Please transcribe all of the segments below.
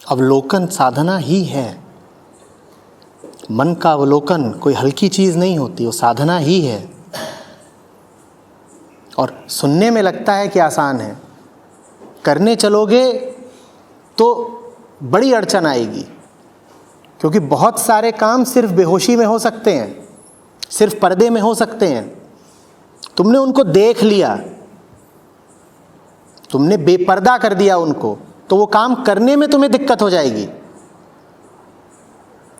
अवलोकन साधना ही है। मन का अवलोकन कोई हल्की चीज़ नहीं होती, वो साधना ही है। और सुनने में लगता है कि आसान है, करने चलोगे तो बड़ी अड़चन आएगी, क्योंकि बहुत सारे काम सिर्फ बेहोशी में हो सकते हैं, सिर्फ पर्दे में हो सकते हैं। तुमने उनको देख लिया, तुमने बेपर्दा कर दिया उनको, तो वो काम करने में तुम्हें दिक्कत हो जाएगी।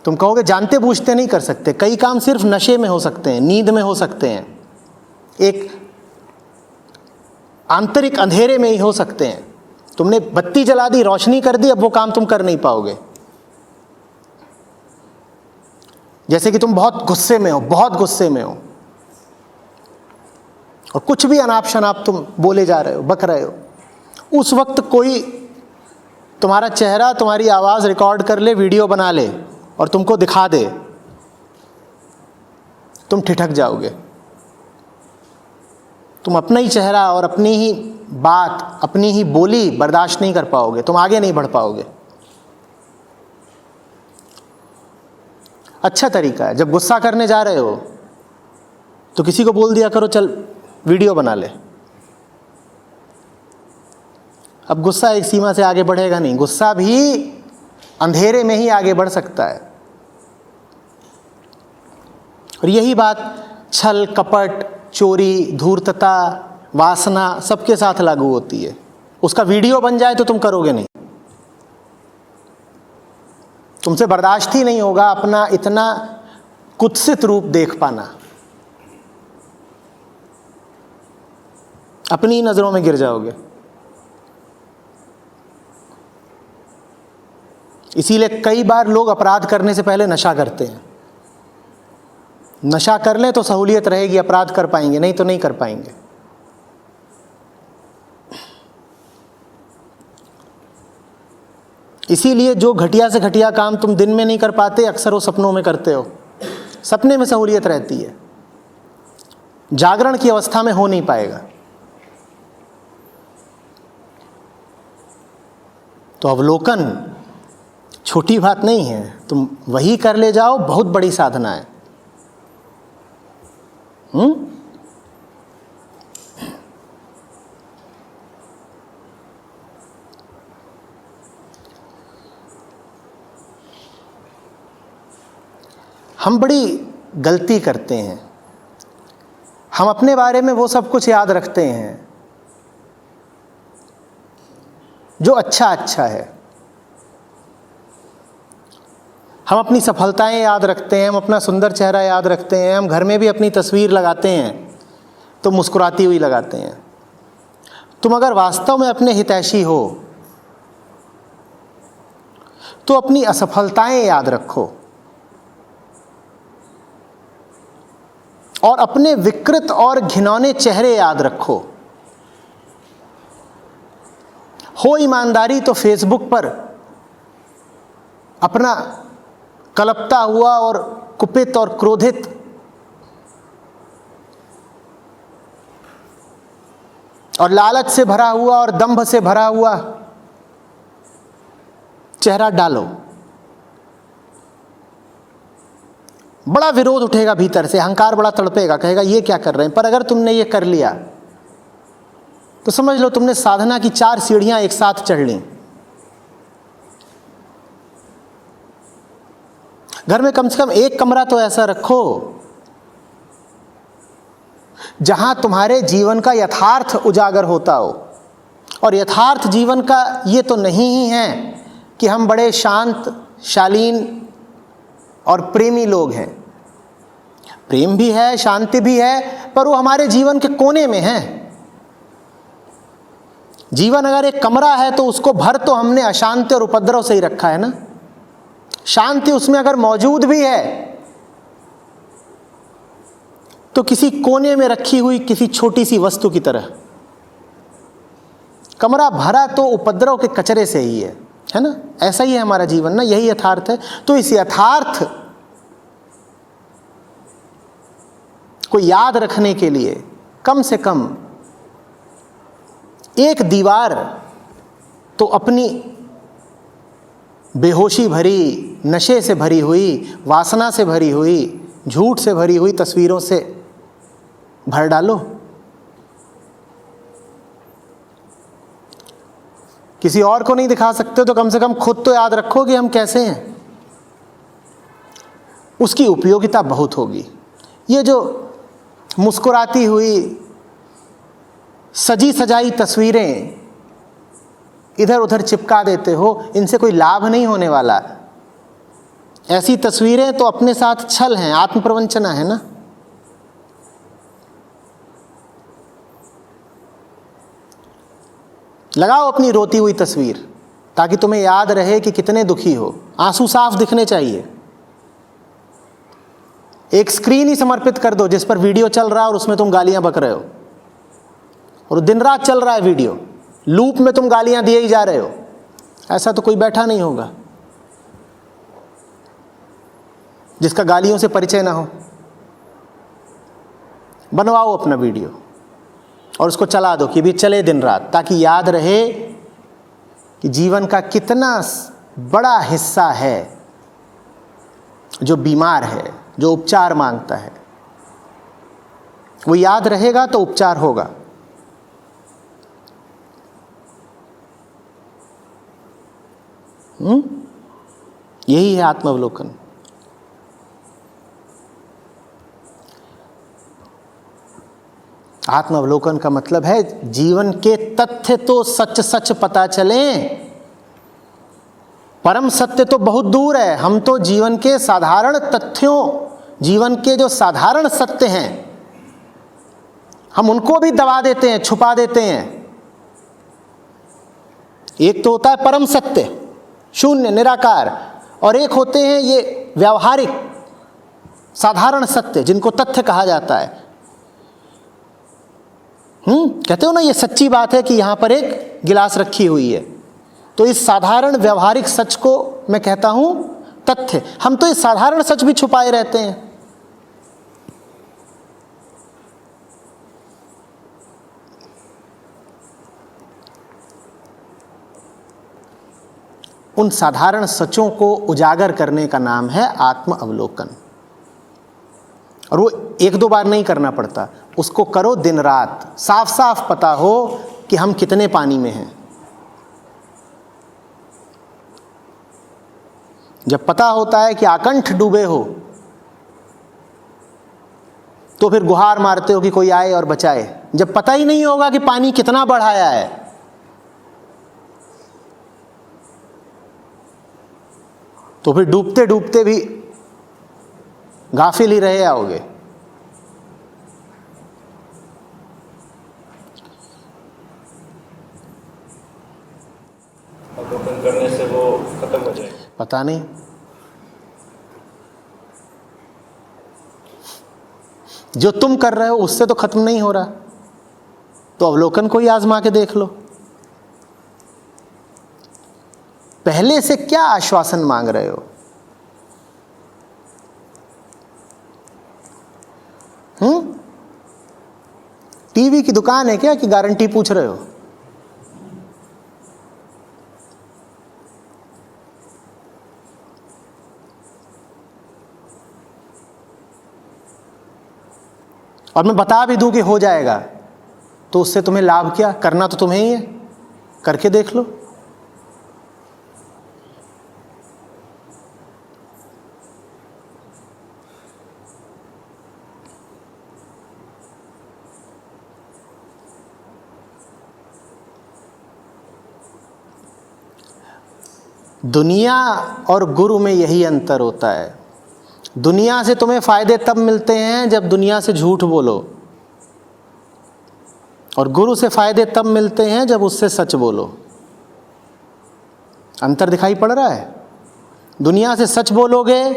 तुम कहोगे जानते बूझते नहीं कर सकते। कई काम सिर्फ नशे में हो सकते हैं, नींद में हो सकते हैं, एक आंतरिक अंधेरे में ही हो सकते हैं। तुमने बत्ती जला दी, रोशनी कर दी, अब वो काम तुम कर नहीं पाओगे। जैसे कि तुम बहुत गुस्से में हो, बहुत गुस्से में हो, और कुछ भी अनाप शनाप तुम बोले जा रहे हो, बक रहे हो। उस वक्त कोई तुम्हारा चेहरा, तुम्हारी आवाज़ रिकॉर्ड कर ले, वीडियो बना ले और तुमको दिखा दे, तुम ठिठक जाओगे। तुम अपना ही चेहरा और अपनी ही बात, अपनी ही बोली बर्दाश्त नहीं कर पाओगे, तुम आगे नहीं बढ़ पाओगे। अच्छा तरीका है, जब गुस्सा करने जा रहे हो तो किसी को बोल दिया करो चल वीडियो बना ले। अब गुस्सा एक सीमा से आगे बढ़ेगा नहीं, गुस्सा भी अंधेरे में ही आगे बढ़ सकता है। और यही बात छल, कपट, चोरी, धूर्तता, वासना सबके साथ लागू होती है। उसका वीडियो बन जाए तो तुम करोगे नहीं, तुमसे बर्दाश्त ही नहीं होगा अपना इतना कुत्सित रूप देख पाना, अपनी नजरों में गिर जाओगे। इसीलिए कई बार लोग अपराध करने से पहले नशा करते हैं। नशा कर लें तो सहूलियत रहेगी, अपराध कर पाएंगे, नहीं तो नहीं कर पाएंगे। इसीलिए जो घटिया से घटिया काम तुम दिन में नहीं कर पाते, अक्सर वो सपनों में करते हो। सपने में सहूलियत रहती है, जागरण की अवस्था में हो नहीं पाएगा। तो अवलोकन छोटी बात नहीं है, तुम वही कर ले जाओ, बहुत बड़ी साधना है। हम बड़ी गलती करते हैं, हम अपने बारे में वो सब कुछ याद रखते हैं जो अच्छा अच्छा है। हम अपनी सफलताएं याद रखते हैं, हम अपना सुंदर चेहरा याद रखते हैं, हम घर में भी अपनी तस्वीर लगाते हैं तो मुस्कुराती हुई लगाते हैं। तुम अगर वास्तव में अपने हितैषी हो तो अपनी असफलताएं याद रखो और अपने विकृत और घिनौने चेहरे याद रखो। हो ईमानदारी तो फेसबुक पर अपना कलपता हुआ और कुपित और क्रोधित और लालच से भरा हुआ और दंभ से भरा हुआ चेहरा डालो। बड़ा विरोध उठेगा भीतर से, अहंकार बड़ा तड़पेगा, कहेगा ये क्या कर रहे हैं। पर अगर तुमने ये कर लिया तो समझ लो तुमने साधना की 4 सीढ़ियां एक साथ चढ़ ली। घर में कम से कम एक कमरा तो ऐसा रखो जहां तुम्हारे जीवन का यथार्थ उजागर होता हो। और यथार्थ जीवन का ये तो नहीं ही है कि हम बड़े शांत, शालीन और प्रेमी लोग हैं। प्रेम भी है, शांति भी है, पर वो हमारे जीवन के कोने में है। जीवन अगर एक कमरा है तो उसको भर तो हमने अशांति और उपद्रव से ही रखा है ना। शांति उसमें अगर मौजूद भी है तो किसी कोने में रखी हुई किसी छोटी सी वस्तु की तरह। कमरा भरा तो उपद्रव के कचरे से ही है ना। ऐसा ही है हमारा जीवन ना, यही यथार्थ है। तो इस यथार्थ को याद रखने के लिए कम से कम एक दीवार तो अपनी बेहोशी भरी, नशे से भरी हुई, वासना से भरी हुई, झूठ से भरी हुई तस्वीरों से भर डालो। किसी और को नहीं दिखा सकते तो कम से कम खुद तो याद रखो कि हम कैसे हैं। उसकी उपयोगिता बहुत होगी। ये जो मुस्कुराती हुई सजी सजाई तस्वीरें इधर उधर चिपका देते हो, इनसे कोई लाभ नहीं होने वाला। ऐसी तस्वीरें तो अपने साथ छल हैं, आत्मप्रवंचना है ना। लगाओ अपनी रोती हुई तस्वीर ताकि तुम्हें याद रहे कि कितने दुखी हो। आंसू साफ दिखने चाहिए। एक स्क्रीन ही समर्पित कर दो जिस पर वीडियो चल रहा है और उसमें तुम गालियां बक रहे हो, और दिन रात चल रहा है वीडियो, लूप में तुम गालियां दिए ही जा रहे हो। ऐसा तो कोई बैठा नहीं होगा जिसका गालियों से परिचय ना हो। बनवाओ अपना वीडियो और उसको चला दो कि भी चले दिन रात, ताकि याद रहे कि जीवन का कितना बड़ा हिस्सा है जो बीमार है, जो उपचार मांगता है। वो याद रहेगा तो उपचार होगा। यही है आत्मावलोकन। आत्मावलोकन का मतलब है जीवन के तथ्य तो सच सच पता चलें, परम सत्य तो बहुत दूर है। हम तो जीवन के साधारण तथ्यों, जीवन के जो साधारण सत्य हैं, हम उनको भी दबा देते हैं, छुपा देते हैं। एक तो होता है परम सत्य, शून्य निराकार, और एक होते हैं ये व्यावहारिक साधारण सत्य जिनको तथ्य कहा जाता है। कहते हो ना, ये सच्ची बात है कि यहां पर एक गिलास रखी हुई है। तो इस साधारण व्यवहारिक सच को मैं कहता हूं तथ्य। हम तो इस साधारण सच भी छुपाए रहते हैं। उन साधारण सचों को उजागर करने का नाम है आत्म अवलोकन। और वो एक दो बार नहीं करना पड़ता, उसको करो दिन रात। साफ साफ पता हो कि हम कितने पानी में हैं। जब पता होता है कि आकंठ डूबे हो तो फिर गुहार मारते हो कि कोई आए और बचाए। जब पता ही नहीं होगा कि पानी कितना बढ़ाया है तो फिर डूबते डूबते भी गाफिल ही रहे आओगे। अवलोकन करने से वो खत्म हो जाए, पता नहीं। जो तुम कर रहे हो उससे तो खत्म नहीं हो रहा, तो अवलोकन को ही आजमा के देख लो। पहले से क्या आश्वासन मांग रहे हो? टीवी की दुकान है क्या कि गारंटी पूछ रहे हो? और मैं बता भी दूं कि हो जाएगा, तो उससे तुम्हें लाभ क्या? करना तो तुम्हें ही है, करके देख लो। दुनिया और गुरु में यही अंतर होता है। दुनिया से तुम्हें फायदे तब मिलते हैं जब दुनिया से झूठ बोलो, और गुरु से फायदे तब मिलते हैं जब उससे सच बोलो। अंतर दिखाई पड़ रहा है? दुनिया से सच बोलोगे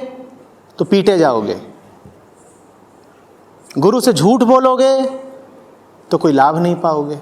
तो पीटे जाओगे, गुरु से झूठ बोलोगे तो कोई लाभ नहीं पाओगे।